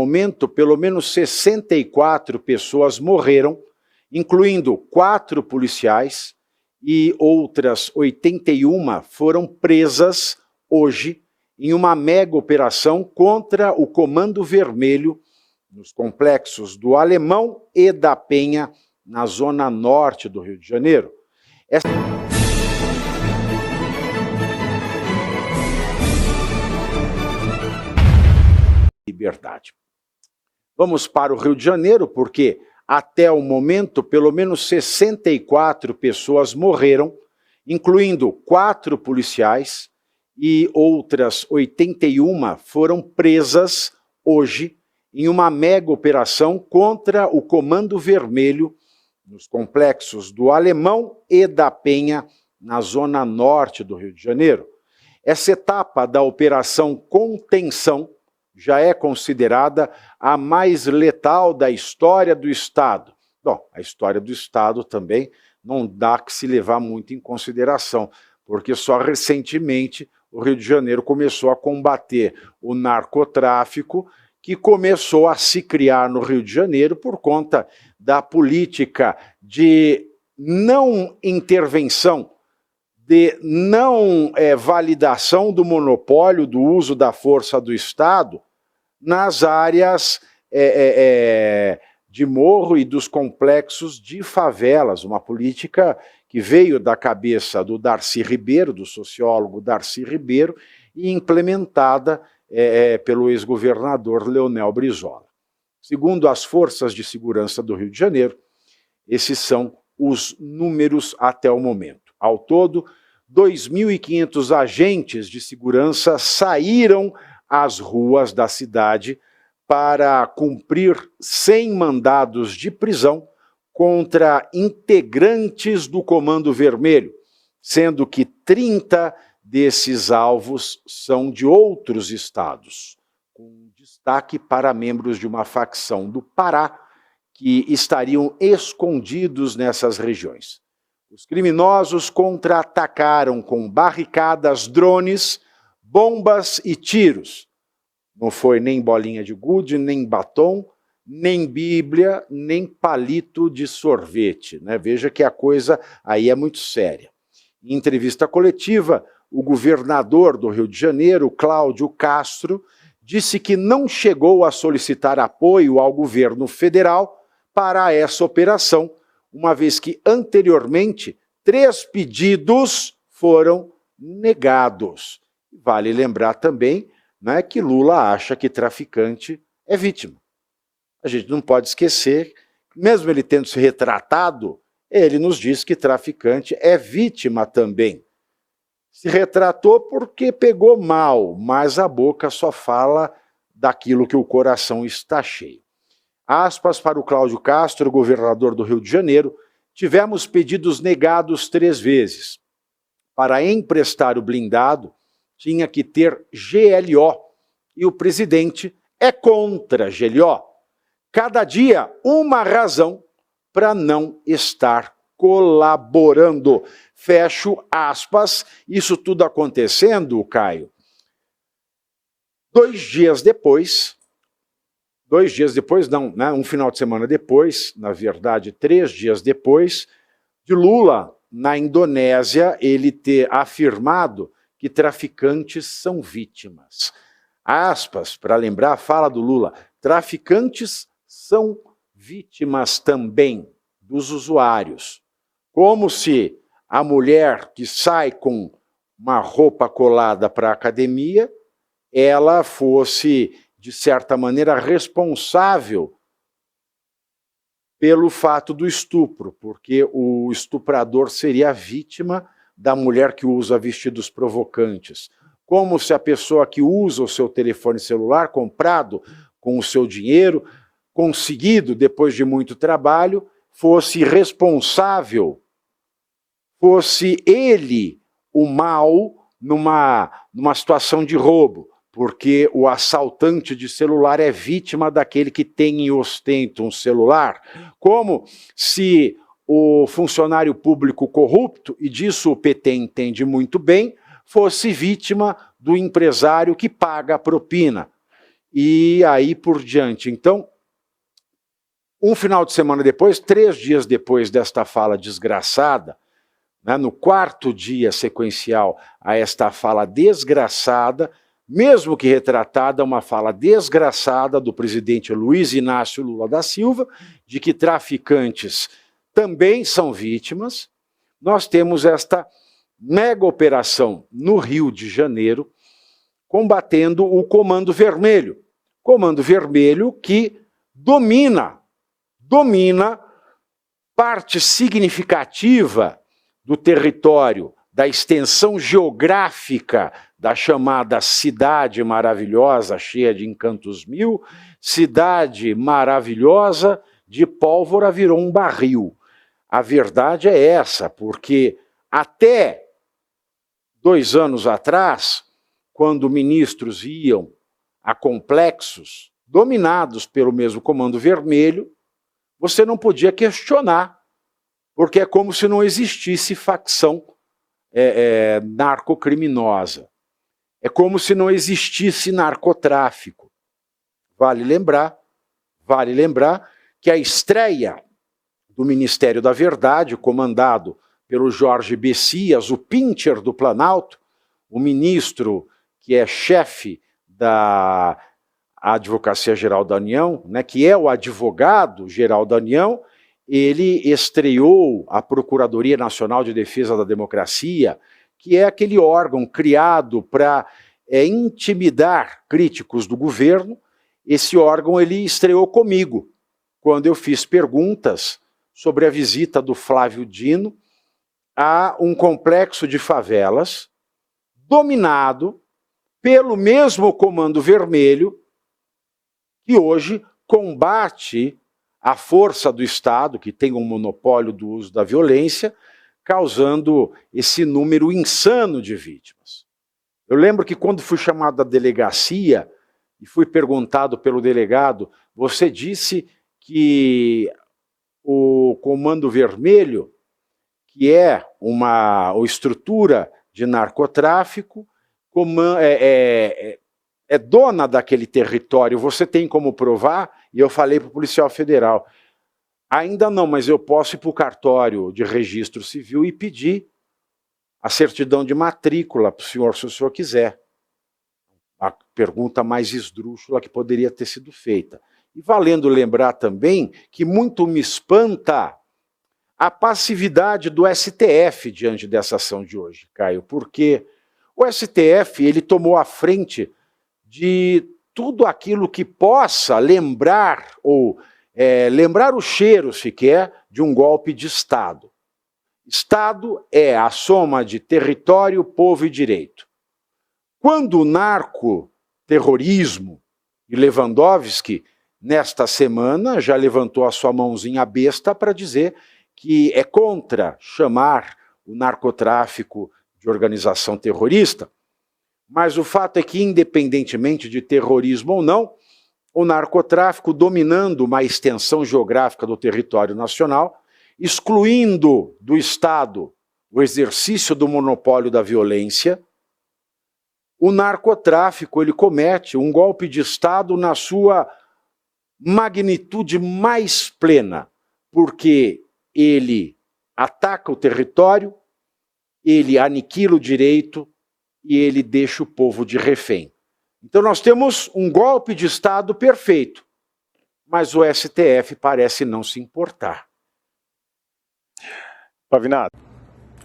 No momento, pelo menos 64 pessoas morreram, incluindo 4 policiais, e outras 81 foram presas hoje em uma mega operação contra o Comando Vermelho nos complexos do Alemão e da Penha, na zona norte do Rio de Janeiro. Liberdade. Vamos para o Rio de Janeiro, porque até o momento, pelo menos 64 pessoas morreram, incluindo 4 policiais, e outras 81 foram presas hoje em uma mega operação contra o Comando Vermelho nos complexos do Alemão e da Penha, na zona norte do Rio de Janeiro. Essa etapa da Operação Contenção já é considerada a mais letal da história do Estado. Bom, a história do Estado também não dá que se levar muito em consideração, porque só recentemente o Rio de Janeiro começou a combater o narcotráfico, que começou a se criar no Rio de Janeiro por conta da política de não intervenção, de não validação do monopólio do uso da força do Estado nas áreas de morro e dos complexos de favelas, uma política que veio da cabeça do Darcy Ribeiro, do sociólogo Darcy Ribeiro, e implementada pelo ex-governador Leonel Brizola. Segundo as forças de segurança do Rio de Janeiro, esses são os números até o momento. Ao todo, 2.500 agentes de segurança saíram às ruas da cidade para cumprir 100 mandados de prisão contra integrantes do Comando Vermelho, sendo que 30 desses alvos são de outros estados, com destaque para membros de uma facção do Pará que estariam escondidos nessas regiões. Os criminosos contra-atacaram com barricadas, drones, bombas e tiros. Não foi nem bolinha de gude, nem batom, nem bíblia, nem palito de sorvete, né? Veja que a coisa aí é muito séria. Em entrevista coletiva, o governador do Rio de Janeiro, Cláudio Castro, disse que não chegou a solicitar apoio ao governo federal para essa operação, uma vez que anteriormente 3 pedidos foram negados. Vale lembrar também, né, que Lula acha que traficante é vítima. A gente não pode esquecer, mesmo ele tendo se retratado, ele nos diz que traficante é vítima também. Se retratou porque pegou mal, mas a boca só fala daquilo que o coração está cheio. Aspas para o Cláudio Castro, governador do Rio de Janeiro: tivemos pedidos negados 3 vezes. Para emprestar o blindado, tinha que ter GLO, e o presidente é contra GLO. Cada dia, uma razão para não estar colaborando. Fecho aspas. Isso tudo acontecendo, Caio, 2 dias depois, não, né, um final de semana depois, na verdade 3 dias depois, de Lula, na Indonésia, ele ter afirmado que traficantes são vítimas. Aspas, para lembrar a fala do Lula: traficantes são vítimas também dos usuários. Como se a mulher que sai com uma roupa colada para a academia, ela fosse, de certa maneira, responsável pelo fato do estupro, porque o estuprador seria a vítima da mulher que usa vestidos provocantes. Como se a pessoa que usa o seu telefone celular, comprado com o seu dinheiro, conseguido depois de muito trabalho, fosse responsável, fosse ele o mal numa situação de roubo, porque o assaltante de celular é vítima daquele que tem e ostenta um celular. Como se o funcionário público corrupto, e disso o PT entende muito bem, fosse vítima do empresário que paga a propina. e aí por diante. Então, um final de semana depois, 3 dias depois desta fala desgraçada, né, no 4º dia sequencial a esta fala desgraçada, mesmo que retratada, uma fala desgraçada do presidente Luiz Inácio Lula da Silva, de que traficantes também são vítimas, nós temos esta mega operação no Rio de Janeiro, combatendo o Comando Vermelho. Comando Vermelho que domina parte significativa do território, da extensão geográfica da chamada cidade maravilhosa, cheia de encantos mil, cidade maravilhosa de pólvora virou um barril. A verdade é essa, porque até 2 anos atrás, quando ministros iam a complexos dominados pelo mesmo Comando Vermelho, você não podia questionar, porque é como se não existisse facção narcocriminosa. É como se não existisse narcotráfico. Vale lembrar que a estreia do Ministério da Verdade, comandado pelo Jorge Bessias, o Pincher do Planalto, o ministro que é chefe da Advocacia Geral da União, né, que é o advogado-geral da União, ele estreou a Procuradoria Nacional de Defesa da Democracia, que é aquele órgão criado para intimidar críticos do governo. Esse órgão ele estreou comigo, quando eu fiz perguntas sobre a visita do Flávio Dino a um complexo de favelas dominado pelo mesmo Comando Vermelho, que hoje combate a força do Estado, que tem um monopólio do uso da violência, causando esse número insano de vítimas. Eu lembro que quando fui chamado à delegacia e fui perguntado pelo delegado, você disse que o Comando Vermelho, que é uma estrutura de narcotráfico, é dona daquele território, você tem como provar? E eu falei para o policial federal, ainda não, mas eu posso ir para o cartório de registro civil e pedir a certidão de matrícula para o senhor, se o senhor quiser. A pergunta mais esdrúxula que poderia ter sido feita. E valendo lembrar também que muito me espanta a passividade do STF diante dessa ação de hoje, Caio, porque o STF ele tomou a frente de tudo aquilo que possa lembrar, ou lembrar o cheiro, se quer, de um golpe de Estado. Estado é a soma de território, povo e direito. Quando o narcoterrorismo, e Lewandowski, nesta semana, já levantou a sua mãozinha besta para dizer que é contra chamar o narcotráfico de organização terrorista, mas o fato é que, independentemente de terrorismo ou não, o narcotráfico dominando uma extensão geográfica do território nacional, excluindo do Estado o exercício do monopólio da violência, o narcotráfico ele comete um golpe de Estado na sua magnitude mais plena, porque ele ataca o território, ele aniquila o direito e ele deixa o povo de refém. Então nós temos um golpe de Estado perfeito, mas o STF parece não se importar. Pavinato.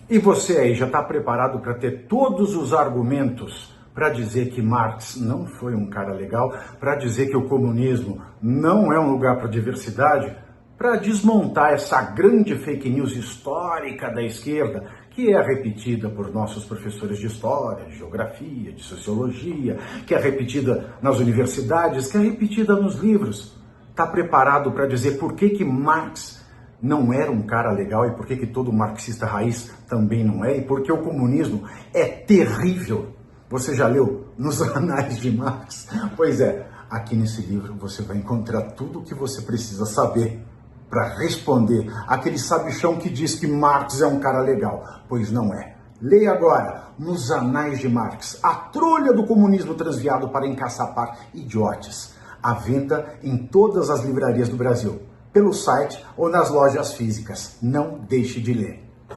E você aí já está preparado para ter todos os argumentos para dizer que Marx não foi um cara legal, para dizer que o comunismo não é um lugar para diversidade, para desmontar essa grande fake news histórica da esquerda, que é repetida por nossos professores de história, de geografia, de sociologia, que é repetida nas universidades, que é repetida nos livros. Está preparado para dizer por que Marx não era um cara legal e por que todo marxista raiz também não é, e porque o comunismo é terrível. Você já leu nos anais de Marx? Pois é, aqui nesse livro você vai encontrar tudo o que você precisa saber para responder aquele sabichão que diz que Marx é um cara legal, pois não é. Leia agora, Nos Anais de Marx, a trolha do comunismo transviado para encaçapar idiotes. À venda em todas as livrarias do Brasil, pelo site ou nas lojas físicas. Não deixe de ler.